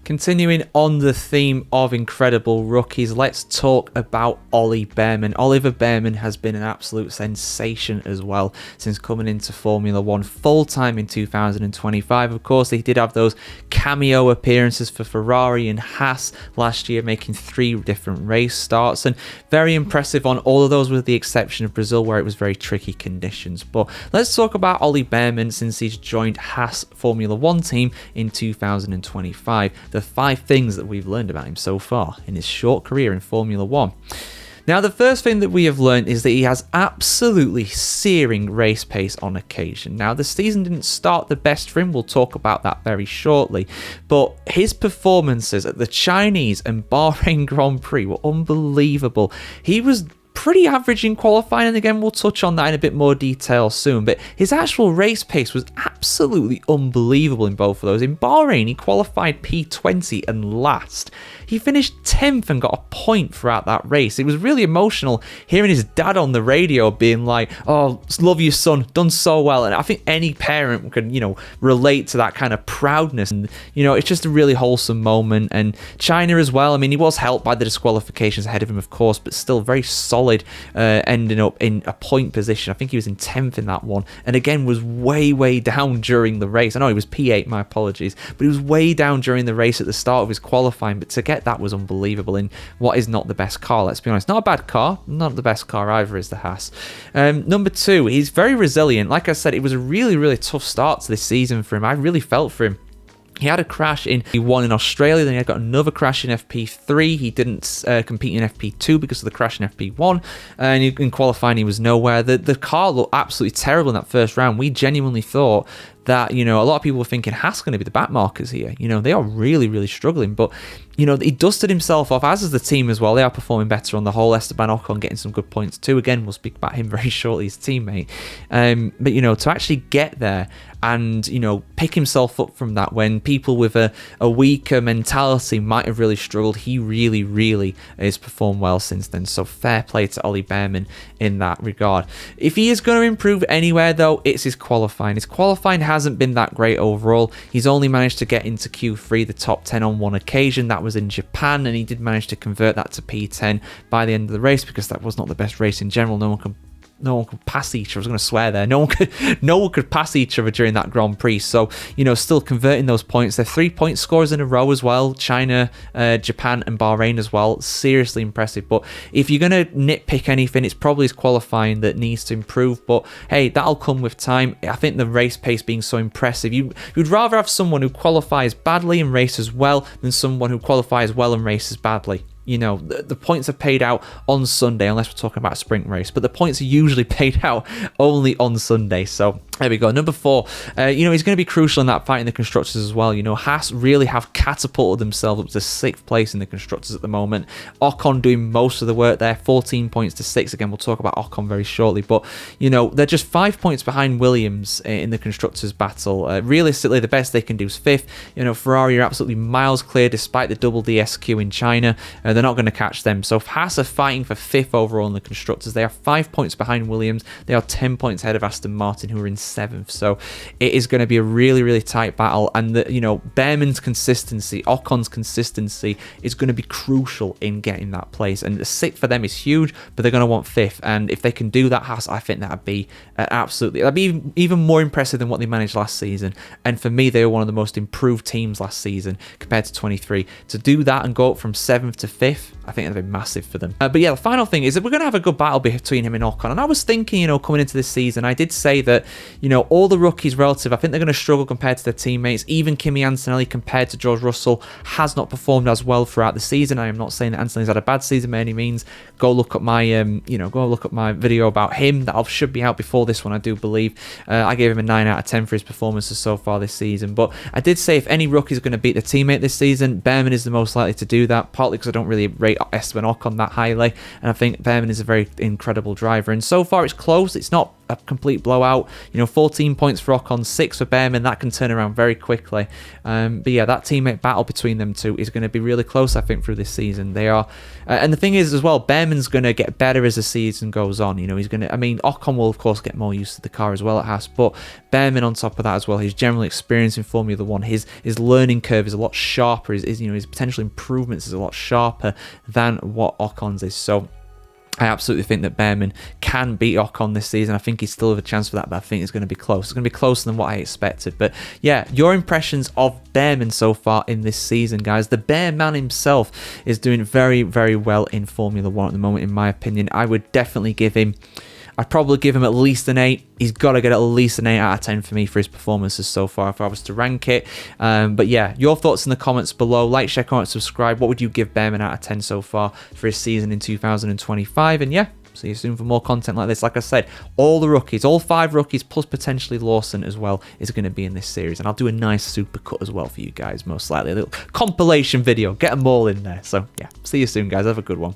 Continuing on the theme of incredible rookies, let's talk about Ollie Bearman. Oliver Bearman has been an absolute sensation as well since coming into Formula 1 full-time in 2025. Of course, he did have those cameo appearances for Ferrari and Haas last year, making 3 different race starts, and very impressive on all of those with the exception of Brazil, where it was very tricky conditions. But let's talk about Ollie Bearman since he's joined Haas Formula 1 team in 2025. The 5 things that we've learned about him so far in his short career in Formula 1. Now, the first thing that we have learned is that he has absolutely searing race pace on occasion. Now, the season didn't start the best for him. We'll talk about that very shortly. But his performances at the Chinese and Bahrain Grand Prix were unbelievable. He was pretty average in qualifying, and again we'll touch on that in a bit more detail soon, but his actual race pace was absolutely unbelievable in both of those. In Bahrain, he qualified P20 and last. He finished 10th and got a point throughout that race. It was really emotional hearing his dad on the radio being like, "Oh, love you, son, done so well." And I think any parent could, relate to that kind of proudness. And, it's just a really wholesome moment. And China as well, I mean, he was helped by the disqualifications ahead of him, of course, but still very solid, ending up in a point position. I think he was in 10th in that one. And again, was way down during the race. I know he was P8, my apologies, but he was way down during the race at the start of his qualifying. But to get that was unbelievable in what is not the best car, let's be honest. Not a bad car, not the best car either is the Haas. Number 2, he's very resilient. Like I said, it was a really tough start to this season for him. I really felt for him. He had a crash in P1 in Australia, then he got another crash in FP3. He didn't compete in FP2 because of the crash in FP1, and in qualifying he was nowhere. The car looked absolutely terrible in that first round. We genuinely thought that, a lot of people were thinking Haas going to be the backmarkers here. They are really struggling, but he dusted himself off, as is the team as well. They are performing better on the whole. Esteban Ocon getting some good points too. Again, we'll speak about him very shortly, his teammate. But to actually get there and pick himself up from that when people with a weaker mentality might have really struggled, he really has performed well since then. So fair play to Ollie Bearman in that regard. If he is going to improve anywhere though, it's his qualifying. His qualifying hasn't been that great overall. He's only managed to get into Q3, the top 10 on one occasion. That was in Japan, and he did manage to convert that to P10 by the end of the race, because that was not the best race in general. No one could pass each other. I was going to swear there. No one could pass each other during that Grand Prix. So, still converting those points. They're 3-point scores in a row as well. China, Japan, and Bahrain as well. Seriously impressive. But if you're going to nitpick anything, it's probably his qualifying that needs to improve. But hey, that'll come with time. I think the race pace being so impressive, you'd rather have someone who qualifies badly and races well than someone who qualifies well and races badly. The points are paid out on Sunday, unless we're talking about a sprint race, but the points are usually paid out only on Sunday. So there we go. Number 4, he's going to be crucial in that fight in the constructors as well. Haas really have catapulted themselves up to 6th place in the constructors at the moment. Ocon doing most of the work there, 14 points to 6. Again, we'll talk about Ocon very shortly, but they're just 5 points behind Williams in the constructors battle. Realistically, the best they can do is 5th. Ferrari are absolutely miles clear despite the double DSQ in China. They're not going to catch them. So Haas are fighting for 5th overall in the constructors. They are 5 points behind Williams. They are 10 points ahead of Aston Martin, who are in 7th. So it is going to be a really tight battle. And Bearman's consistency, Ocon's consistency is going to be crucial in getting that place. And the 6th for them is huge, but they're going to want 5th. And if they can do that, Haas, I think that'd be that'd be even more impressive than what they managed last season. And for me, they were one of the most improved teams last season compared to 23. To do that and go up from 7th to 5th, I think that'd be massive for them. But yeah, the final thing is that we're going to have a good battle between him and Ocon. And I was thinking, coming into this season, I did say that, all the rookies relative, I think they're going to struggle compared to their teammates. Even Kimi Antonelli compared to George Russell has not performed as well throughout the season. I am not saying that Antonelli's had a bad season by any means. Go look at my, my video about him that should be out before this one, I do believe. I gave him a 9 out of 10 for his performances so far this season. But I did say if any rookie is going to beat their teammate this season, Bearman is the most likely to do that, partly because I don't really rate Esteban Ocon that highly, and I think Bearman is a very incredible driver. And so far it's close. It's not a complete blowout. 14 points for Ocon, 6 for Bearman. That can turn around very quickly. But yeah, that teammate battle between them two is going to be really close, I think, through this season. They are, and the thing is as well, Bearman's going to get better as the season goes on. He's going to, Ocon will of course get more used to the car as well at Haas, but Bearman on top of that as well, his general experience in Formula 1, his learning curve is a lot sharper, his potential improvements is a lot sharper than what Ocon's is. So I absolutely think that Bearman can beat Ocon this season. I think he still have a chance for that, but I think it's going to be close. It's going to be closer than what I expected. But yeah, your impressions of Bearman so far in this season, guys. The Bearman himself is doing very, very well in Formula 1 at the moment, in my opinion. I would definitely give him... I'd probably give him at least an 8. He's got to get at least an 8 out of 10 for me for his performances so far if I was to rank it. But yeah, your thoughts in the comments below. Like, share, comment, subscribe. What would you give Bearman out of 10 so far for his season in 2025? And yeah, see you soon for more content like this. Like I said, all the rookies, all 5 rookies, plus potentially Lawson as well, is going to be in this series. And I'll do a nice supercut as well for you guys, most likely. A little compilation video. Get them all in there. So yeah, see you soon, guys. Have a good one.